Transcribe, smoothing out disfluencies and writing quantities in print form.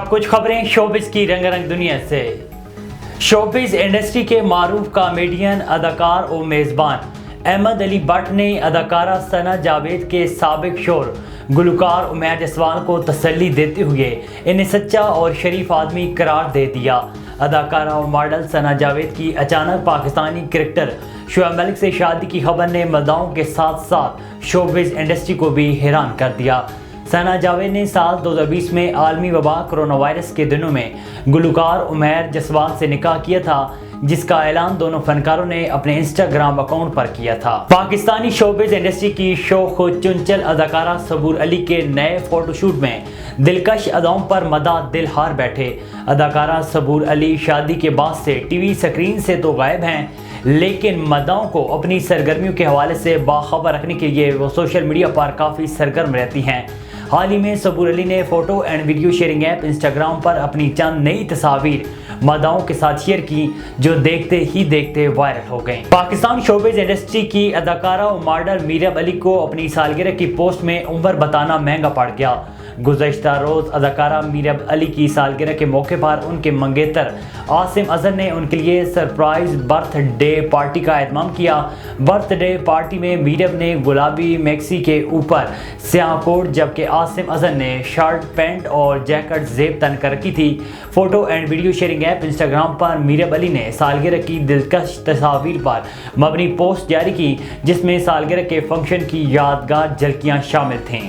کچھ خبریں شوبز کی رنگ رنگ دنیا سے۔ شوبز انڈسٹری کے معروف کامیڈین، اداکار اور میزبان احمد علی بٹ نے اداکارہ ثنا جاوید کے سابق شوہر گلوکار عمیر جسوال کو تسلی دیتے ہوئے انہیں سچا اور شریف آدمی قرار دے دیا۔ اداکارہ اور ماڈل ثنا جاوید کی اچانک پاکستانی کرکٹر شعیب ملک سے شادی کی خبر نے مداحوں کے ساتھ ساتھ شوبز انڈسٹری کو بھی حیران کر دیا۔ ثنا جاوید نے سال 2020 میں عالمی وبا کرونا وائرس کے دنوں میں گلوکار عمیر جسوال سے نکاح کیا تھا، جس کا اعلان دونوں فنکاروں نے اپنے انسٹاگرام اکاؤنٹ پر کیا تھا۔ پاکستانی شوبز انڈسٹری کی شوخ و چنچل اداکارہ صبور علی کے نئے فوٹو شوٹ میں دلکش اداؤں پر مداح دل ہار بیٹھے۔ اداکارہ صبور علی شادی کے بعد سے ٹی وی سکرین سے تو غائب ہیں، لیکن مداحوں کو اپنی سرگرمیوں کے حوالے سے باخبر رکھنے کے لیے وہ سوشل میڈیا پر کافی سرگرم رہتی ہیں۔ حال ہی میں صبور علی نے photo and video sharing app Instagram پر اپنی چند نئی تصاویر مداحوں کے ساتھ شیئر کی، جو دیکھتے ہی دیکھتے وائرل ہو گئیں۔ پاکستان شوبز انڈسٹری کی اداکارہ و ماڈل میرب علی کو اپنی سالگرہ کی پوسٹ میں عمر بتانا مہنگا پڑ گیا۔ گزشتہ روز اداکارہ میرب علی کی سالگرہ کے موقع پر ان کے منگیتر عاصم اظہر نے ان کے لیے سرپرائز برتھ ڈے پارٹی کا اہتمام کیا۔ برتھ ڈے پارٹی میں میرب نے گلابی میکسی کے اوپر سیاہ کوٹ، جبکہ عاصم اظہر نے شرٹ، پینٹ اور جیکٹ زیب تن کر رکھی تھی۔ Photo and video sharing app Instagram پر میرب علی نے سالگرہ کی دلکش تصاویر پر مبنی پوسٹ جاری کی، جس میں سالگرہ کے فنکشن کی یادگار جھلکیاں شامل تھیں۔